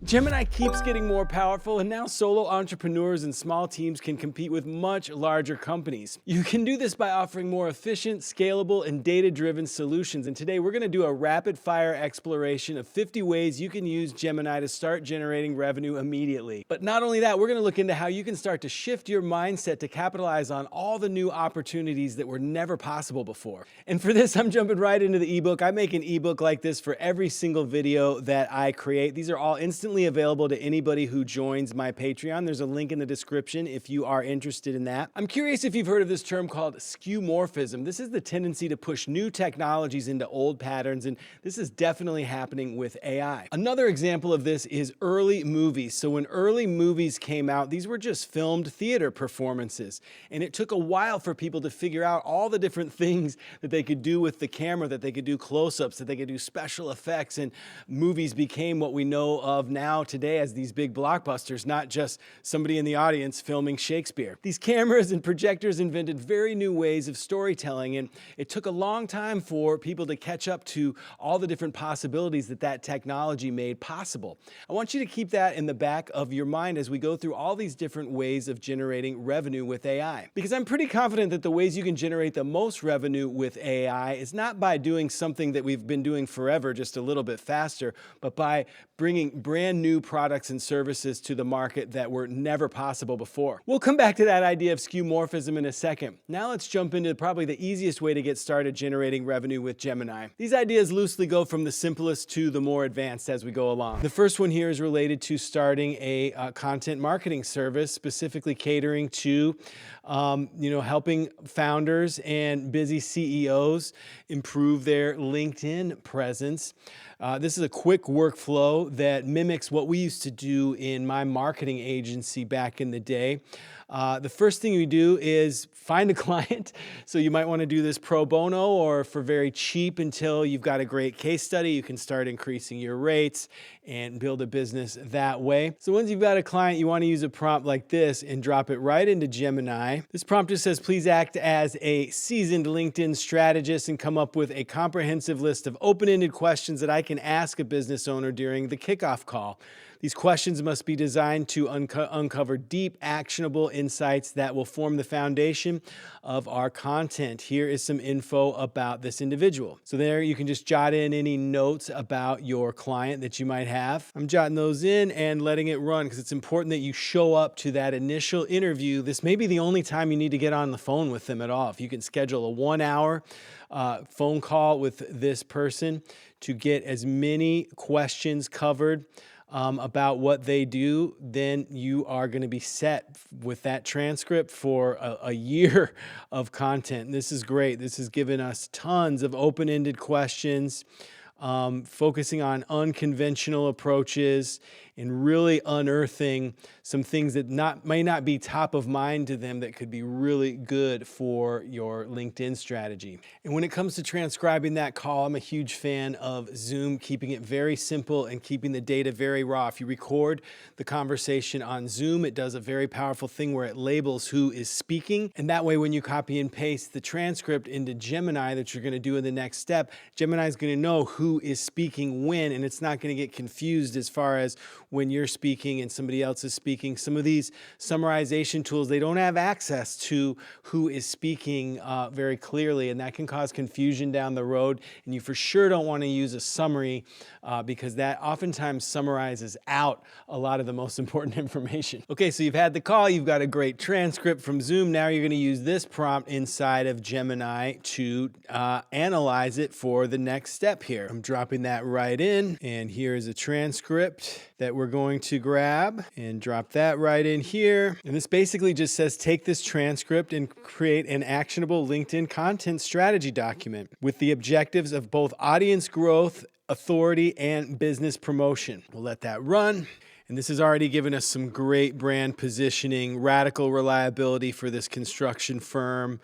Gemini keeps getting more powerful, and now solo entrepreneurs and small teams can compete with much larger companies. You can do this by offering more efficient, scalable, and data-driven solutions. And today we're going to do a rapid-fire exploration of 50 ways you can use Gemini to start generating revenue immediately. But not only that, we're going to look into how you can start to shift your mindset to capitalize on all the new opportunities that were never possible before. And for this, I'm jumping right into the ebook. I make an ebook like this for every single video that I create. These are all instantly available to anybody who joins my Patreon. There's a link in the description if you are interested in that. I'm curious if you've heard of this term called Skeuomorphism. This is the tendency to push new technologies into old patterns, and this is definitely happening with AI. Another example of this is early movies. So when early movies came out, these were just filmed theater performances, and it took a while for people to figure out all the different things that they could do with the camera, that they could do close-ups, that they could do special effects, and movies became what we know of now today as these big blockbusters, not just somebody in the audience filming Shakespeare. These cameras and projectors invented very new ways of storytelling, and it took a long time for people to catch up to all the different possibilities that that technology made possible. I want you to keep that in the back of your mind as we go through all these different ways of generating revenue with AI, because I'm pretty confident that the ways you can generate the most revenue with AI is not by doing something that we've been doing forever, just a little bit faster, but by bringing brand new products and services to the market that were never possible before. We'll come back to that idea of skeuomorphism in a second. Now let's jump into probably the easiest way to get started generating revenue with Gemini. These ideas loosely go from the simplest to the more advanced as we go along. The first one here is related to starting a content marketing service, specifically catering to helping founders and busy CEOs improve their LinkedIn presence. This is a quick workflow that mimics what we used to do in my marketing agency back in the day. The first thing you do is find a client. So you might want to do this pro bono or for very cheap until you've got a great case study. You can start increasing your rates and build a business that way. So once you've got a client, you want to use a prompt like this and drop it right into Gemini. This prompt just says, please act as a seasoned LinkedIn strategist and come up with a comprehensive list of open-ended questions that I can ask a business owner during the kickoff call. These questions must be designed to uncover deep, actionable insights that will form the foundation of our content. Here is some info about this individual. So there you can just jot in any notes about your client that you might have. I'm jotting those in and letting it run because it's important that you show up to that initial interview. This may be the only time you need to get on the phone with them at all. If you can schedule a 1-hour phone call with this person to get as many questions covered about what they do, then you are going to be set with that transcript for a year of content. And this is great. This has given us tons of open-ended questions, focusing on unconventional approaches and really unearthing some things that may not be top of mind to them that could be really good for your LinkedIn strategy. And when it comes to transcribing that call, I'm a huge fan of Zoom, keeping it very simple and keeping the data very raw. If you record the conversation on Zoom, it does a very powerful thing where it labels who is speaking. And that way, when you copy and paste the transcript into Gemini that you're going to do in the next step, Gemini is going to know who is speaking when, and it's not going to get confused as far as when you're speaking and somebody else is speaking. Some of these summarization tools, they don't have access to who is speaking very clearly, and that can cause confusion down the road. And you for sure don't want to use a summary because that oftentimes summarizes out a lot of the most important information. Okay, so you've had the call, you've got a great transcript from Zoom. Now you're going to use this prompt inside of Gemini to analyze it for the next step here. I'm dropping that right in, and here is a transcript that we're going to grab and drop that right in here. And this basically just says, take this transcript and create an actionable LinkedIn content strategy document with the objectives of both audience growth, authority, and business promotion. We'll let that run. And this has already given us some great brand positioning, radical reliability for this construction firm,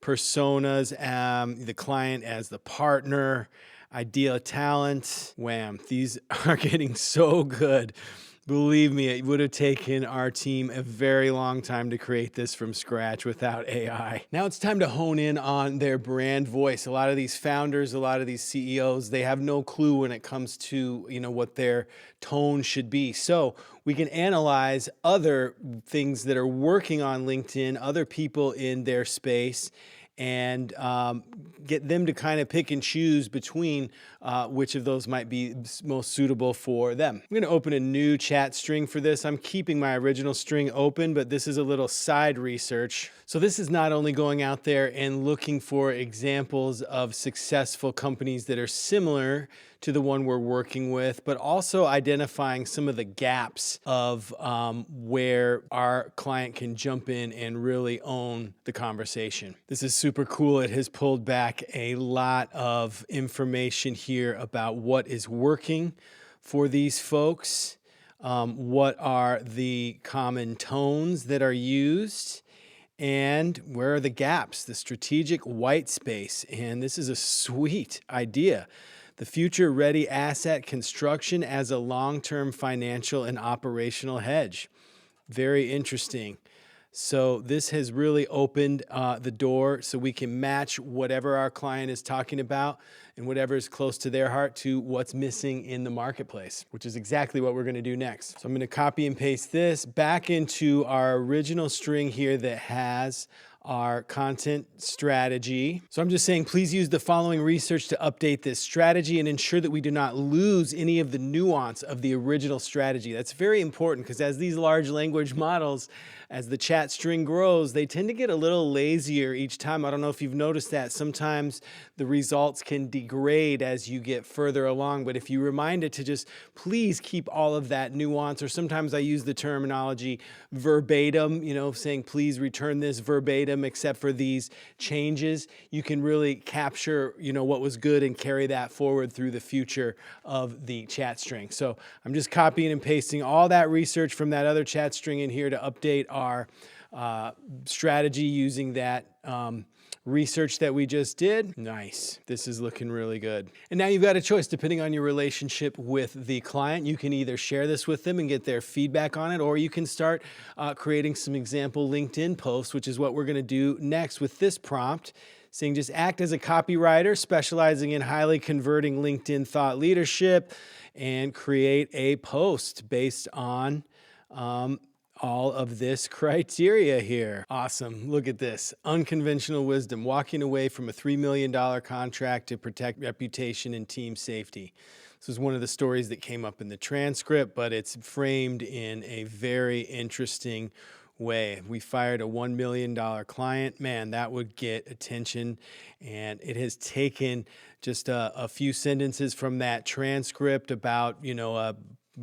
personas, the client as the partner, ideal talent. Wham, these are getting so good. Believe me, it would have taken our team a very long time to create this from scratch without AI. Now it's time to hone in on their brand voice. A lot of these founders, a lot of these CEOs, they have no clue when it comes to, what their tone should be. So we can analyze other things that are working on LinkedIn, other people in their space, and get them to kind of pick and choose between which of those might be most suitable for them. I'm going to open a new chat string for this. I'm keeping my original string open, but this is a little side research. So this is not only going out there and looking for examples of successful companies that are similar to the one we're working with, but also identifying some of the gaps of where our client can jump in and really own the conversation. This is super cool. It has pulled back a lot of information here about what is working for these folks, what are the common tones that are used, and where are the gaps, the strategic white space. And this is a sweet idea. The future-ready asset construction as a long-term financial and operational hedge. Very interesting. So this has really opened the door so we can match whatever our client is talking about and whatever is close to their heart to what's missing in the marketplace, which is exactly what we're going to do next. So I'm going to copy and paste this back into our original string here that has our content strategy. So I'm just saying, please use the following research to update this strategy and ensure that we do not lose any of the nuance of the original strategy. That's very important because as these large language models, as the chat string grows, they tend to get a little lazier each time. I don't know if you've noticed that. Sometimes the results can degrade as you get further along, but if you remind it to just please keep all of that nuance, or sometimes I use the terminology verbatim, saying please return this verbatim except for these changes, you can really capture, what was good and carry that forward through the future of the chat string. So I'm just copying and pasting all that research from that other chat string in here to update our strategy using that research that we just did. Nice. This is looking really good. And now you've got a choice depending on your relationship with the client. You can either share this with them and get their feedback on it, or you can start creating some example LinkedIn posts, which is what we're going to do next with this prompt, saying just act as a copywriter specializing in highly converting LinkedIn thought leadership and create a post based on all of this criteria here. Awesome. Look at this. Unconventional wisdom, walking away from a $3 million contract to protect reputation and team safety. This is one of the stories that came up in the transcript, but it's framed in a very interesting way. We fired a $1 million client. Man, that would get attention. And it has taken just a few sentences from that transcript about, a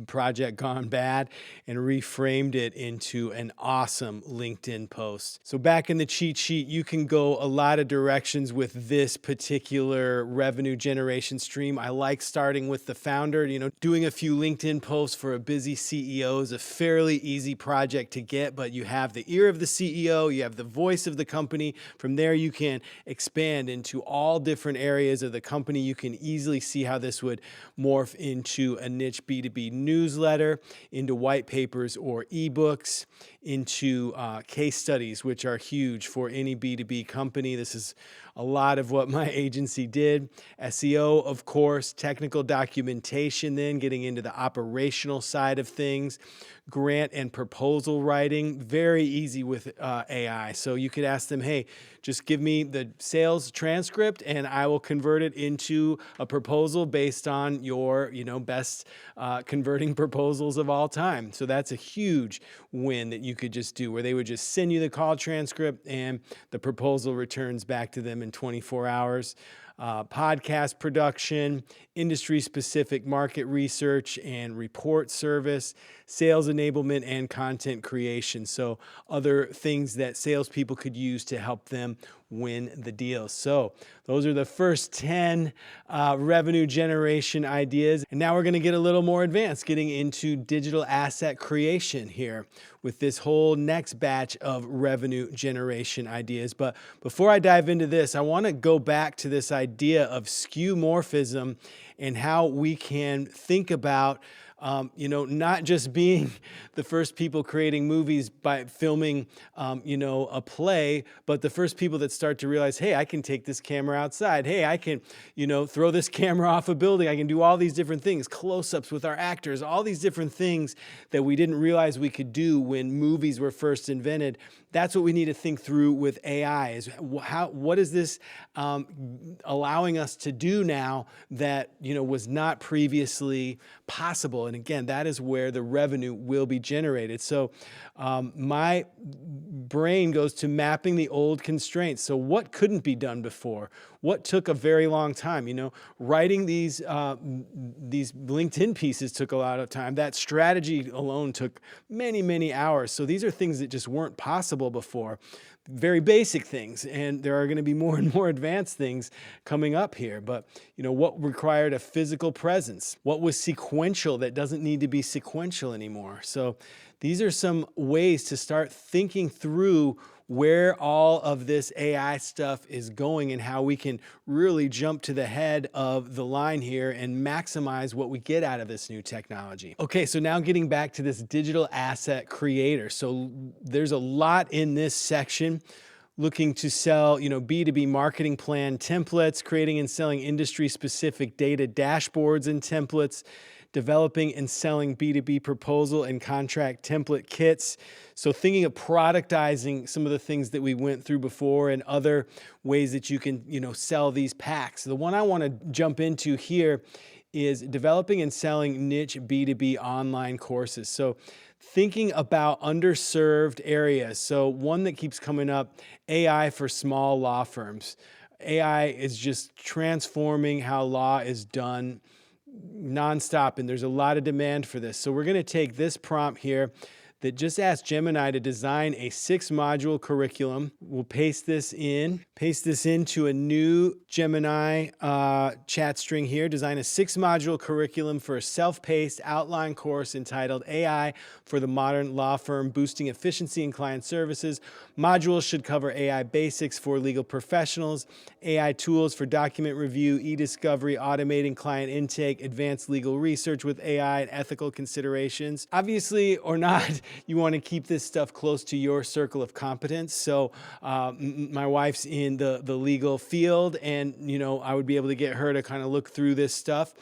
project gone bad and reframed it into an awesome LinkedIn post. So back in the cheat sheet, you can go a lot of directions with this particular revenue generation stream. I like starting with the founder. Doing a few LinkedIn posts for a busy CEO is a fairly easy project to get, but you have the ear of the CEO, you have the voice of the company. From there, you can expand into all different areas of the company. You can easily see how this would morph into a niche B2B newsletter, into white papers or ebooks, into case studies, which are huge for any B2B company. This is a lot of what my agency did. SEO, of course, technical documentation, then getting into the operational side of things. Grant and proposal writing, very easy with AI. So you could ask them, hey, just give me the sales transcript and I will convert it into a proposal based on your, best converting proposals of all time. So that's a huge win that you could just do, where they would just send you the call transcript and the proposal returns back to them in 24 hours. Podcast production, industry-specific market research and report service, sales enablement, and content creation. So other things that salespeople could use to help them win the deal. So those are the first 10 revenue generation ideas. And now we're going to get a little more advanced, getting into digital asset creation here with this whole next batch of revenue generation ideas. But before I dive into this, I want to go back to this idea of skeuomorphism and how we can think about not just being the first people creating movies by filming, a play, but the first people that start to realize, hey, I can take this camera outside. Hey, I can, throw this camera off a building. I can do all these different things, close-ups with our actors, all these different things that we didn't realize we could do when movies were first invented. That's what we need to think through with AI is what is this allowing us to do now that, was not previously possible. And again, that is where the revenue will be generated. So my brain goes to mapping the old constraints. So what couldn't be done before? What took a very long time? Writing these LinkedIn pieces took a lot of time. That strategy alone took many, many hours. So these are things that just weren't possible before. Very basic things, and there are going to be more and more advanced things coming up here. But what required a physical presence? What was sequential that doesn't need to be sequential anymore? So these are some ways to start thinking through where all of this AI stuff is going and how we can really jump to the head of the line here and maximize what we get out of this new technology. Okay, so now getting back to this digital asset creator. So there's a lot in this section. Looking to sell, B2B marketing plan templates, creating and selling industry-specific data dashboards and templates, developing and selling B2B proposal and contract template kits. So thinking of productizing some of the things that we went through before and other ways that you can, sell these packs. The one I want to jump into here is developing and selling niche B2B online courses. So thinking about underserved areas. So one that keeps coming up, AI for small law firms. AI is just transforming how law is done nonstop, and there's a lot of demand for this. So we're going to take this prompt here that just asks Gemini to design a 6-module curriculum. We'll paste this into a new Gemini chat string here. Design a 6-module curriculum for a self-paced outline course entitled AI for the Modern Law Firm, Boosting Efficiency in Client Services. Modules should cover AI basics for legal professionals, AI tools for document review, e-discovery, automating client intake, advanced legal research with AI, and ethical considerations. Obviously, or not, you want to keep this stuff close to your circle of competence. So my wife's in the legal field, and I would be able to get her to kind of look through this stuff.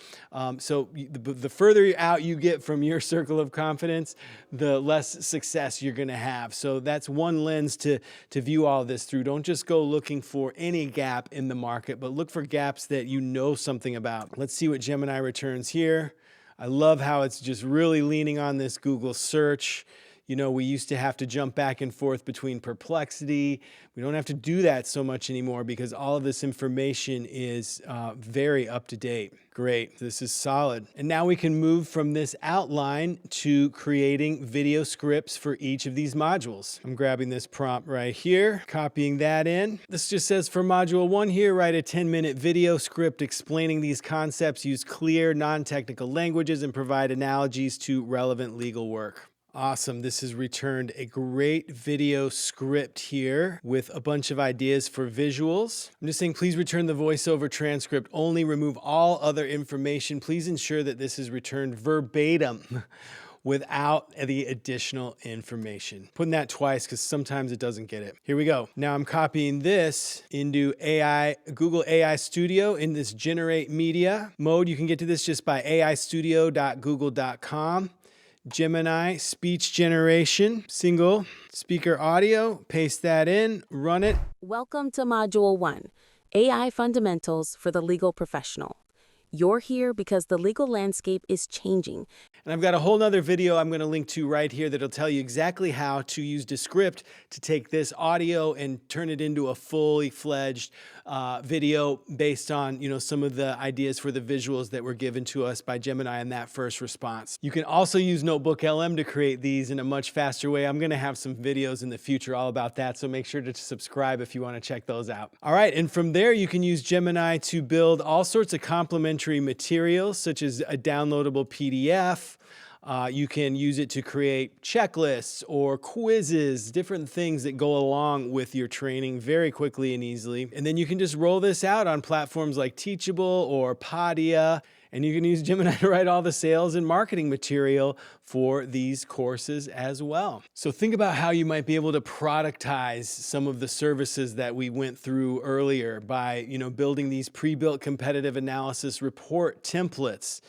So the further out you get from your circle of confidence, the less success you're going to have. So that's one lens to view all this through. Don't just go looking for any gap in the market, but look for gaps that you know something about. Let's see what Gemini returns here. I love how it's just really leaning on this Google search. We used to have to jump back and forth between Perplexity. We don't have to do that so much anymore because all of this information is very up to date. Great, this is solid. And now we can move from this outline to creating video scripts for each of these modules. I'm grabbing this prompt right here, copying that in. This just says for module 1 here, write a 10-minute video script explaining these concepts, use clear, non-technical languages, and provide analogies to relevant legal work. Awesome. This has returned a great video script here with a bunch of ideas for visuals. I'm just saying, please return the voiceover transcript only, remove all other information. Please ensure that this is returned verbatim without the additional information. Putting that twice because sometimes it doesn't get it. Here we go. Now I'm copying this into Google AI Studio in this generate media mode. You can get to this just by aistudio.google.com. Gemini speech generation, single speaker audio, paste that in, run it. Welcome to Module 1, AI Fundamentals for the Legal Professional. You're here because the legal landscape is changing. And I've got a whole nother video I'm going to link to right here that'll tell you exactly how to use Descript to take this audio and turn it into a fully fledged video based on, some of the ideas for the visuals that were given to us by Gemini in that first response. You can also use Notebook LM to create these in a much faster way. I'm going to have some videos in the future all about that, so make sure to subscribe if you want to check those out. All right, and from there you can use Gemini to build all sorts of complementary materials such as a downloadable PDF. You can use it to create checklists or quizzes, different things that go along with your training very quickly and easily. And then you can just roll this out on platforms like Teachable or Podia And you can use Gemini to write all the sales and marketing material for these courses as well. So think about how you might be able to productize some of the services that we went through earlier by, building these pre-built competitive analysis report templates.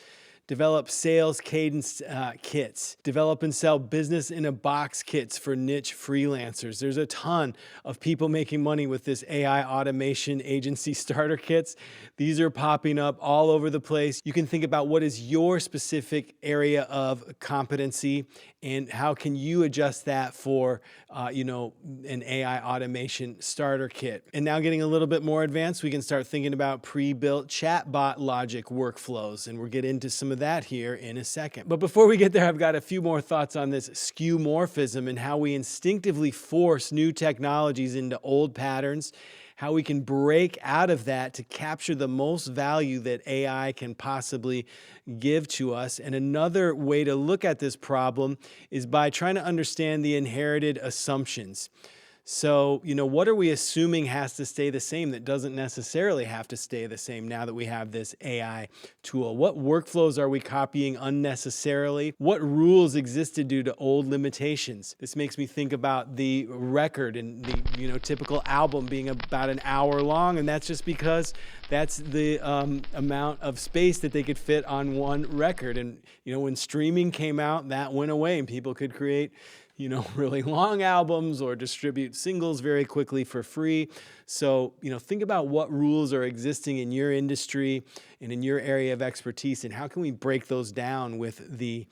Develop sales cadence kits, develop and sell business in a box kits for niche freelancers. There's a ton of people making money with this AI automation agency starter kits. These are popping up all over the place. You can think about what is your specific area of competency and how can you adjust that for, an AI automation starter kit. And now getting a little bit more advanced, we can start thinking about pre-built chatbot logic workflows, and we'll get into some of that here in a second. But before we get there, I've got a few more thoughts on this skeuomorphism and how we instinctively force new technologies into old patterns, how we can break out of that to capture the most value that AI can possibly give to us. And another way to look at this problem is by trying to understand the inherited assumptions. So, what are we assuming has to stay the same that doesn't necessarily have to stay the same now that we have this AI tool? What workflows are we copying unnecessarily? What rules existed due to old limitations? This makes me think about the record and the, typical album being about an hour long, and that's just because that's the amount of space that they could fit on one record. And, when streaming came out, that went away and people could create really long albums or distribute singles very quickly for free. So, think about what rules are existing in your industry and in your area of expertise, and how can we break those down with the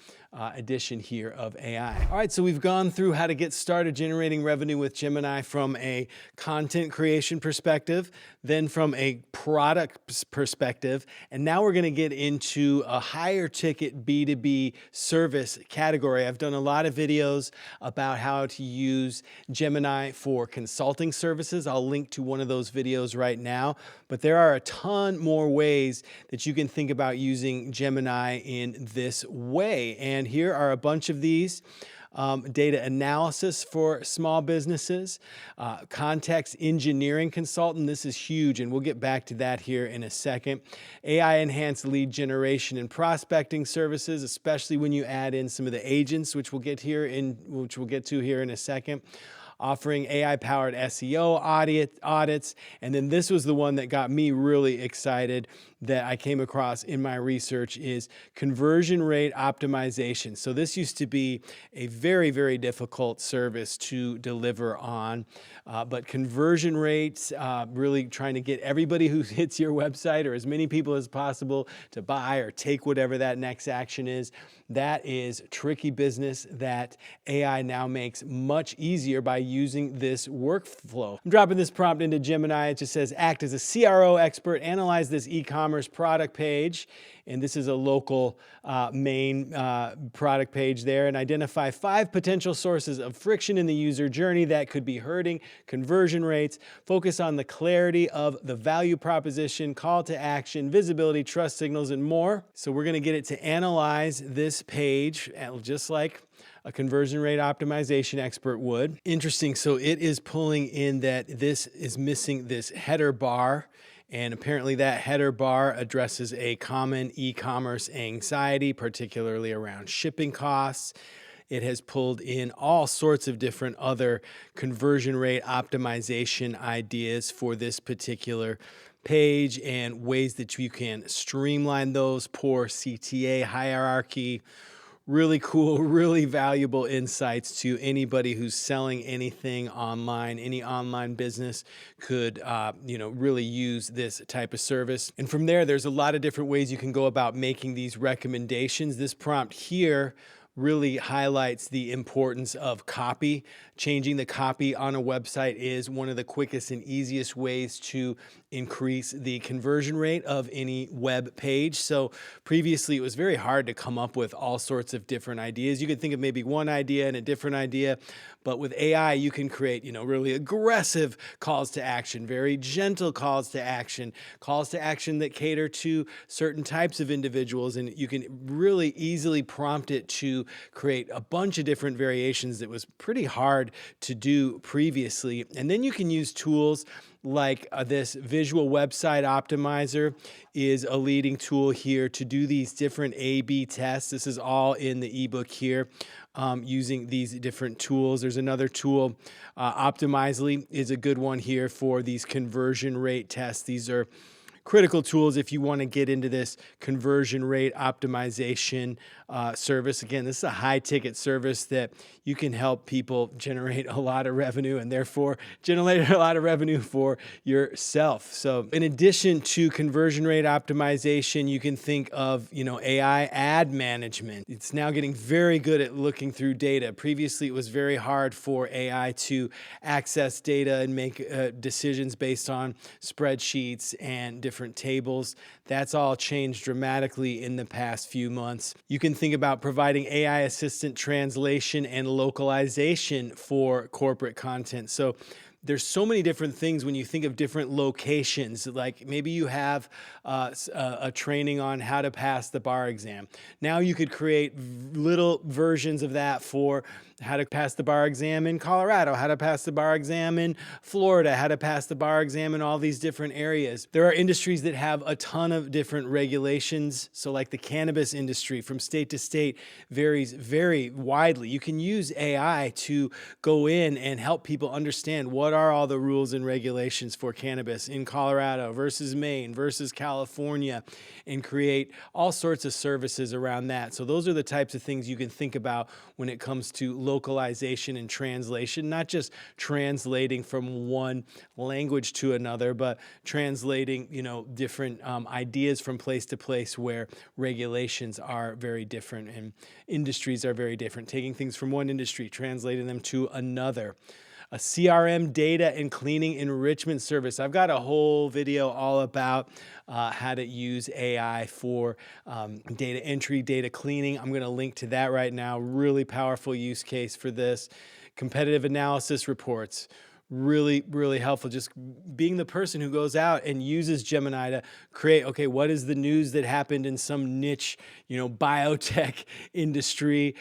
addition here of AI. All right, so we've gone through how to get started generating revenue with Gemini from a content creation perspective, then from a product perspective, and now we're going to get into a higher ticket B2B service category. I've done a lot of videos about how to use Gemini for consulting services. I'll link to one of those videos right now, but there are a ton more ways that you can think about using Gemini in this way. And here are a bunch of these. Data analysis for small businesses, context engineering consultant. This is huge, and we'll get back to that here in a second. AI enhanced lead generation and prospecting services, especially when you add in some of the agents, which we'll get to here in a second. Offering AI-powered SEO audits. And then this was the one that got me really excited that I came across in my research is conversion rate optimization. So this used to be a very, very difficult service to deliver on, but conversion rates, really trying to get everybody who hits your website or as many people as possible to buy or take whatever that next action is. That is tricky business that AI now makes much easier by using this workflow. I'm dropping this prompt into Gemini. It just says, act as a CRO expert, analyze this e-commerce product page. And this is a local main product page there, and identify 5 potential sources of friction in the user journey that could be hurting conversion rates. Focus on the clarity of the value proposition, call to action, visibility, trust signals, and more. So we're going to get it to analyze this page just like a conversion rate optimization expert would. Interesting. So it is pulling in that this is missing this header bar. And apparently that header bar addresses a common e-commerce anxiety, particularly around shipping costs. It has pulled in all sorts of different other conversion rate optimization ideas for this particular page and ways that you can streamline those, poor CTA hierarchy. Really cool, really valuable insights to anybody who's selling anything online. Any online business could, really use this type of service. And from there, there's a lot of different ways you can go about making these recommendations. This prompt here really highlights the importance of copy. Changing the copy on a website is one of the quickest and easiest ways to increase the conversion rate of any web page. So previously it was very hard to come up with all sorts of different ideas. You could think of maybe one idea and a different idea, but with AI you can create, really aggressive calls to action, very gentle calls to action that cater to certain types of individuals, and you can really easily prompt it to create a bunch of different variations that was pretty hard to do previously. And then you can use tools like this visual website optimizer is a leading tool here to do these different A/B tests. This is all in the ebook here, using these different tools. There's another tool, Optimizely is a good one here for these conversion rate tests. These are critical tools if you want to get into this conversion rate optimization service. Again, this is a high ticket service that you can help people generate a lot of revenue and therefore generate a lot of revenue for yourself. So in addition to conversion rate optimization, you can think of, AI ad management. It's now getting very good at looking through data. Previously, it was very hard for AI to access data and make decisions based on spreadsheets and different tables. That's all changed dramatically in the past few months. You can think about providing AI assistant translation and localization for corporate content. So there's so many different things when you think of different locations. Like maybe you have a training on how to pass the bar exam. Now you could create little versions of that for how to pass the bar exam in Colorado, how to pass the bar exam in Florida, how to pass the bar exam in all these different areas. There are industries that have a ton of different regulations. So like the cannabis industry from state to state varies very widely. You can use AI to go in and help people understand what are all the rules and regulations for cannabis in Colorado versus Maine versus California, and create all sorts of services around that. So those are the types of things you can think about when it comes to localization and translation, not just translating from one language to another, but translating, different ideas from place to place where regulations are very different and industries are very different. Taking things from one industry, translating them to another. A CRM data and cleaning enrichment service. I've got a whole video all about how to use AI for data entry, data cleaning. I'm going to link to that right now. Really powerful use case for this. Competitive analysis reports. Really, really helpful. Just being the person who goes out and uses Gemini to create, okay, what is the news that happened in some niche, biotech industry,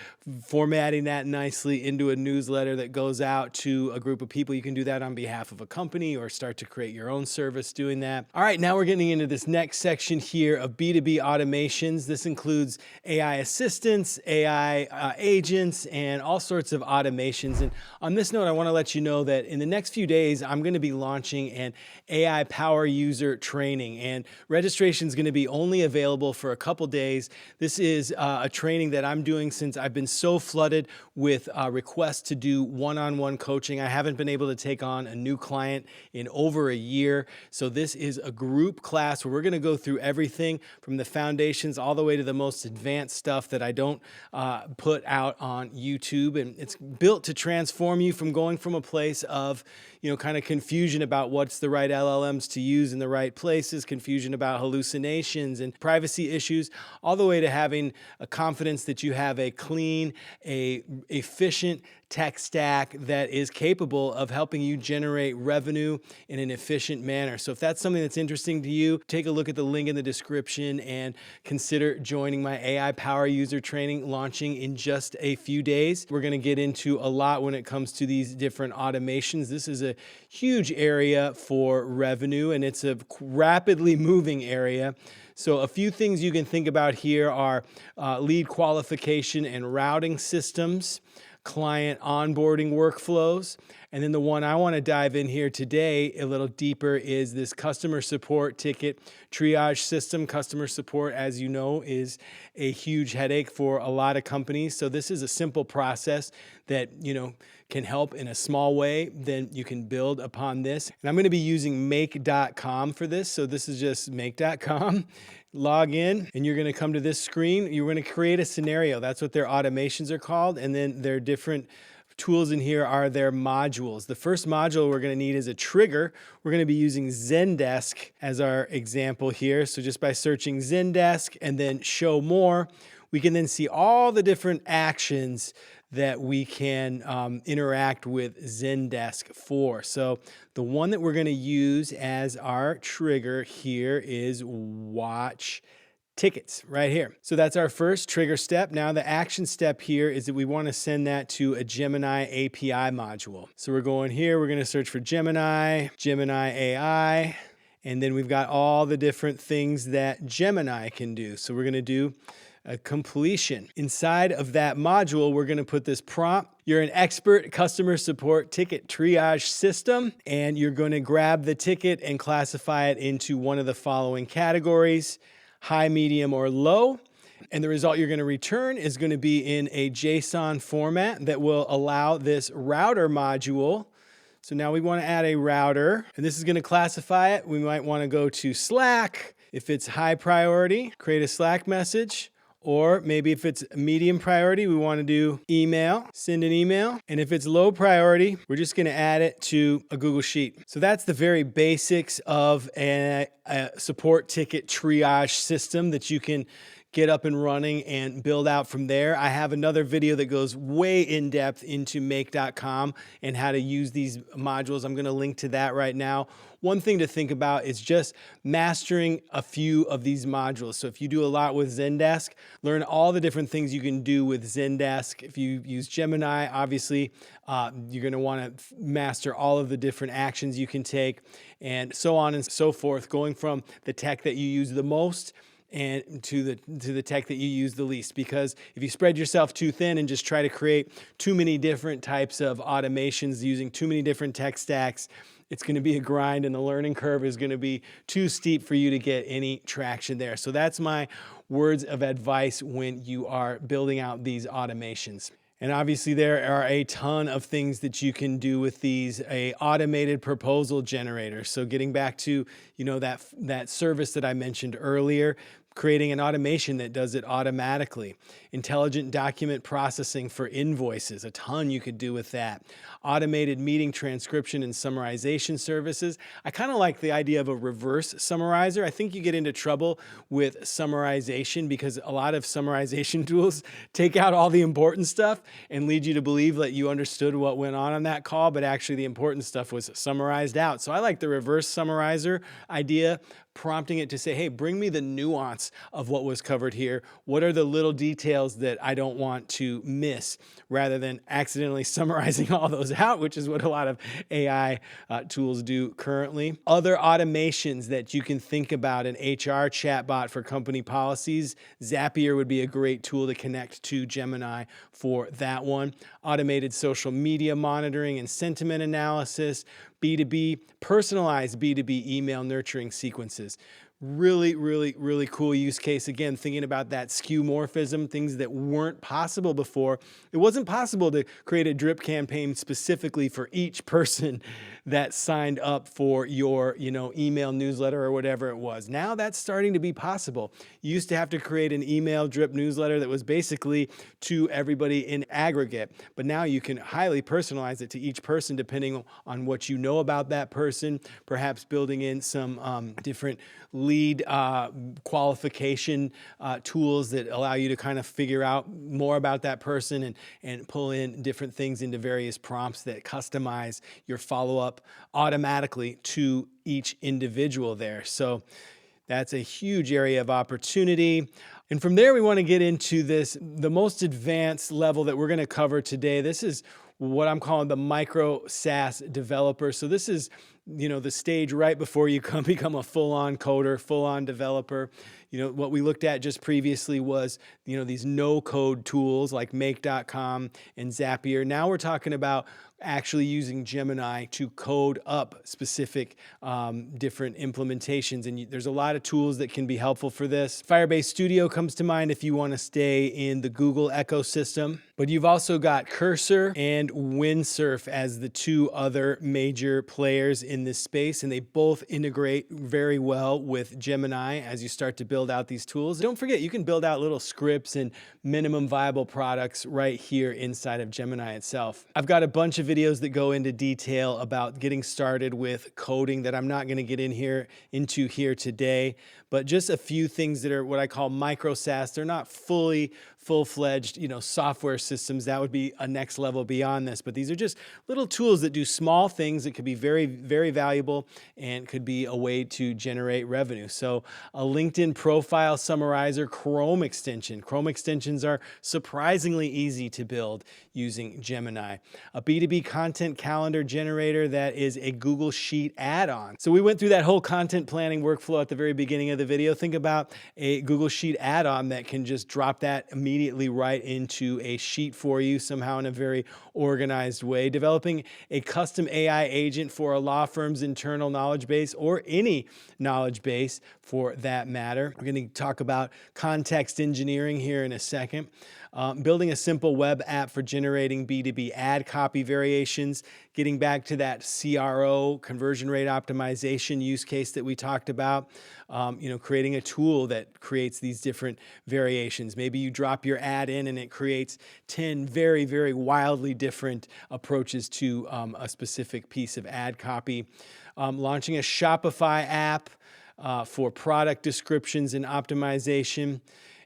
formatting that nicely into a newsletter that goes out to a group of people. You can do that on behalf of a company or start to create your own service doing that. All right, now we're getting into this next section here of B2B automations. This includes AI assistants, AI agents, and all sorts of automations. And on this note, I want to let you know that in the next few days, I'm going to be launching an AI power user training, and registration is going to be only available for a couple days. This is a training that I'm doing since I've been so flooded with requests to do one-on-one coaching. I haven't been able to take on a new client in over a year. So this is a group class where we're going to go through everything from the foundations all the way to the most advanced stuff that I don't put out on YouTube. And it's built to transform you from going from a place of, kind of confusion about what's the right LLMs to use in the right places, confusion about hallucinations and privacy issues, all the way to having a confidence that you have a clean, efficient tech stack that is capable of helping you generate revenue in an efficient manner. So if that's something that's interesting to you, take a look at the link in the description and consider joining my AI Power User Training launching in just a few days. We're going to get into a lot when it comes to these different automations. This is a huge area for revenue, and it's a rapidly moving area. So a few things you can think about here are lead qualification and routing systems, client onboarding workflows. And then the one I want to dive in here today a little deeper is this customer support ticket triage system. Customer support, as you know, is a huge headache for a lot of companies. So this is a simple process that, can help in a small way. Then you can build upon this. And I'm going to be using make.com for this. So this is just make.com. Log in and you're going to come to this screen. You're going to create a scenario. That's what their automations are called. And then their different tools in here are their modules. The first module we're going to need is a trigger. We're going to be using Zendesk as our example here. So just by searching Zendesk and then show more, we can then see all the different actions that we can interact with Zendesk for. So the one that we're going to use as our trigger here is watch tickets right here. So that's our first trigger step. Now the action step here is that we want to send that to a Gemini API module. So we're going here, we're going to search for Gemini, Gemini AI, and then we've got all the different things that Gemini can do. So we're going to do a completion. Inside of that module, we're going to put this prompt. You're an expert customer support ticket triage system, and you're going to grab the ticket and classify it into one of the following categories: high, medium, or low. And the result you're going to return is going to be in a JSON format that will allow this router module. So now we want to add a router, and this is going to classify it. We might want to go to Slack. If it's high priority, create a Slack message. Or maybe if it's medium priority, we want to do email, send an email. And if it's low priority, we're just going to add it to a Google Sheet. So that's the very basics of a support ticket triage system that you can get up and running and build out from there. I have another video that goes way in depth into make.com and how to use these modules. I'm going to link to that right now. One thing to think about is just mastering a few of these modules. So if you do a lot with Zendesk, learn all the different things you can do with Zendesk. If you use Gemini, obviously, you're going to want to master all of the different actions you can take, and so on and so forth, going from the tech that you use the most and to the tech that you use the least. Because if you spread yourself too thin and just try to create too many different types of automations using too many different tech stacks, it's going to be a grind, and the learning curve is going to be too steep for you to get any traction there. So that's my words of advice when you are building out these automations. And obviously there are a ton of things that you can do with these, a automated proposal generator. So getting back to, that service that I mentioned earlier, creating an automation that does it automatically. Intelligent document processing for invoices, a ton you could do with that. Automated meeting transcription and summarization services. I kind of like the idea of a reverse summarizer. I think you get into trouble with summarization because a lot of summarization tools take out all the important stuff and lead you to believe that you understood what went on that call, but actually the important stuff was summarized out. So I like the reverse summarizer idea, prompting it to say, hey, bring me the nuance of what was covered here. What are the little details that I don't want to miss, rather than accidentally summarizing all those out, which is what a lot of AI tools do currently. Other automations that you can think about: an HR chatbot for company policies. Zapier would be a great tool to connect to Gemini for that one. Automated social media monitoring and sentiment analysis. B2B, personalized B2B email nurturing sequences. Really, really, really cool use case. Again, thinking about that skeuomorphism, things that weren't possible before. It wasn't possible to create a drip campaign specifically for each person that signed up for your, email newsletter or whatever it was. Now that's starting to be possible. You used to have to create an email drip newsletter that was basically to everybody in aggregate, but now you can highly personalize it to each person depending on what you know about that person, perhaps building in some different lead qualification tools that allow you to kind of figure out more about that person and pull in different things into various prompts that customize your follow-up automatically to each individual there. So that's a huge area of opportunity. And from there, we want to get into the most advanced level that we're going to cover today. This is what I'm calling the Micro-SaaS developer. So this is, the stage right before you become a full-on coder, full-on developer. What we looked at just previously was, these no-code tools like make.com and Zapier. Now we're talking about actually using Gemini to code up specific different implementations. And there's a lot of tools that can be helpful for this. Firebase Studio comes to mind if you want to stay in the Google ecosystem. But you've also got Cursor and Windsurf as the two other major players in this space, and they both integrate very well with Gemini as you start to build out these tools. Don't forget, you can build out little scripts and minimum viable products right here inside of Gemini itself. I've got a bunch of videos that go into detail about getting started with coding that I'm not going to get into here today, but just a few things that are what I call micro SaaS. They're not fully full-fledged, software systems. That would be a next level beyond this. But these are just little tools that do small things that could be very, very valuable and could be a way to generate revenue. So a LinkedIn profile summarizer, Chrome extension. Chrome extensions are surprisingly easy to build using Gemini. A B2B content calendar generator that is a Google Sheet add-on. So we went through that whole content planning workflow at the very beginning of the video. Think about a Google Sheet add-on that can just drop that immediately right into a sheet for you somehow in a very organized way. Developing a custom AI agent for a law firm's internal knowledge base or any knowledge base for that matter. We're going to talk about context engineering here in a second. Building a simple web app for generating B2B ad copy variations, getting back to that CRO, conversion rate optimization use case that we talked about, creating a tool that creates these different variations. Maybe you drop your ad in and it creates 10 very, very wildly different approaches to a specific piece of ad copy. Launching a Shopify app for product descriptions and optimization.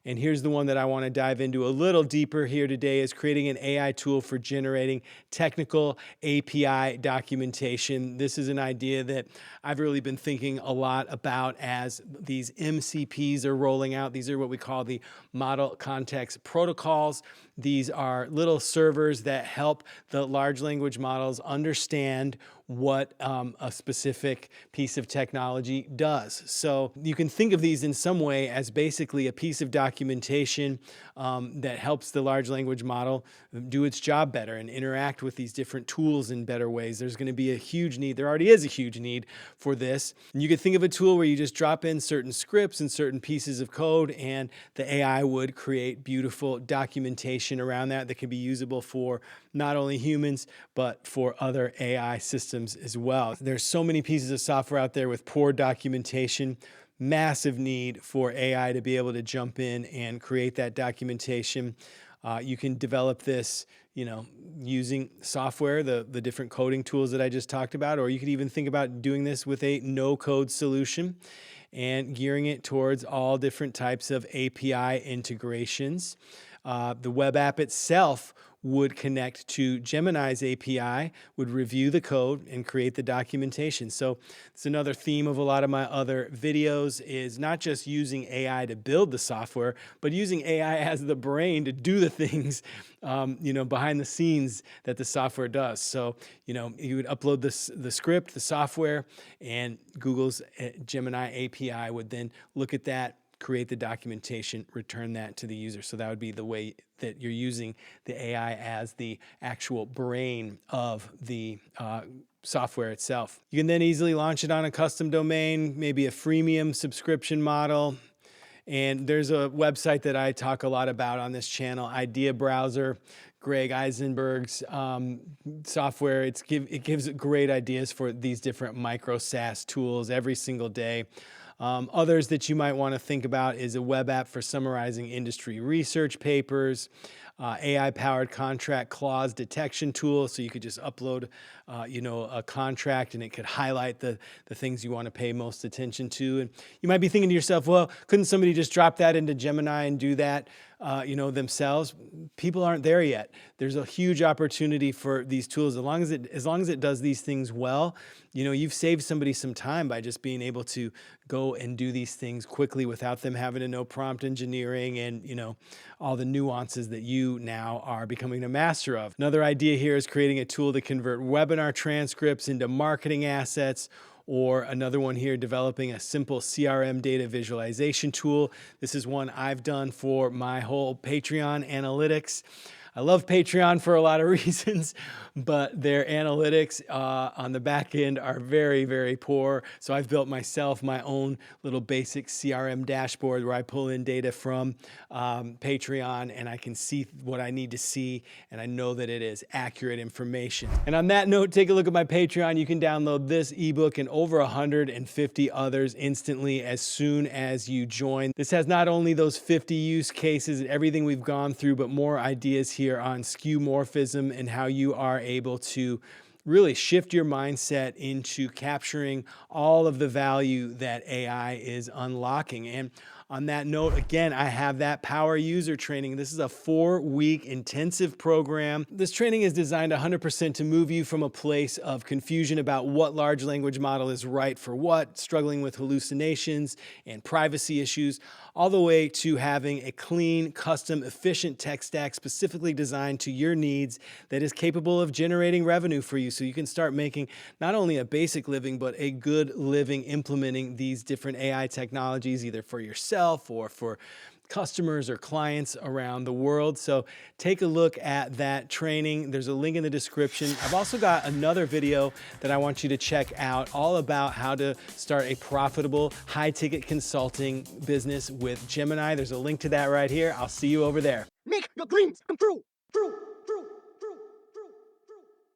And here's the one that I want to dive into a little deeper here today is creating an AI tool for generating technical API documentation. This is an idea that I've really been thinking a lot about as these MCPs are rolling out. These are what we call the Model Context Protocols. These are little servers that help the large language models understand what a specific piece of technology does. So you can think of these in some way as basically a piece of documentation that helps the large language model do its job better and interact with these different tools in better ways. There's going to be a huge need. There already is a huge need for this. And you could think of a tool where you just drop in certain scripts and certain pieces of code, and the AI would create beautiful documentation around that can be usable for not only humans, but for other AI systems as well. There's so many pieces of software out there with poor documentation. Massive need for AI to be able to jump in and create that documentation. You can develop this, using software, the different coding tools that I just talked about, or you could even think about doing this with a no-code solution and gearing it towards all different types of API integrations. The web app itself would connect to Gemini's API, would review the code and create the documentation. So it's another theme of a lot of my other videos is not just using AI to build the software, but using AI as the brain to do the things, behind the scenes that the software does. So, you would upload the script, the software, and Google's Gemini API would then look at that, create the documentation, return that to the user. So that would be the way that you're using the AI as the actual brain of the software itself. You can then easily launch it on a custom domain, maybe a freemium subscription model. And there's a website that I talk a lot about on this channel, Idea Browser, Greg Eisenberg's software. It gives great ideas for these different Micro-SaaS tools every single day. Others that you might want to think about is a web app for summarizing industry research papers, AI-powered contract clause detection tool, so you could just upload, a contract and it could highlight the things you want to pay most attention to. And you might be thinking to yourself, well, couldn't somebody just drop that into Gemini and do that, themselves? People aren't there yet. There's a huge opportunity for these tools. As long as it does these things well, you've saved somebody some time by just being able to go and do these things quickly without them having to know prompt engineering and, all the nuances that you now are becoming a master of. Another idea here is creating a tool to convert webinar transcripts into marketing assets, or another one here, developing a simple CRM data visualization tool. This is one I've done for my whole Patreon analytics. I love Patreon for a lot of reasons, but their analytics on the back end are very, very poor. So I've built myself my own little basic CRM dashboard where I pull in data from Patreon and I can see what I need to see, and I know that it is accurate information. And on that note, take a look at my Patreon. You can download this ebook and over 150 others instantly as soon as you join. This has not only those 50 use cases and everything we've gone through, but more ideas here on skeuomorphism and how you are able to really shift your mindset into capturing all of the value that AI is unlocking. And On that note, again, I have that power user training. This is a 4-week intensive program. This training is designed 100% to move you from a place of confusion about what large language model is right for what, struggling with hallucinations and privacy issues, all the way to having a clean, custom, efficient tech stack specifically designed to your needs that is capable of generating revenue for you so you can start making not only a basic living, but a good living implementing these different AI technologies, either for yourself or for customers or clients around the world. So take a look at that training. There's a link in the description. I've also got another video that I want you to check out all about how to start a profitable high-ticket consulting business with Gemini. There's a link to that right here. I'll see you over there. Make your dreams come true.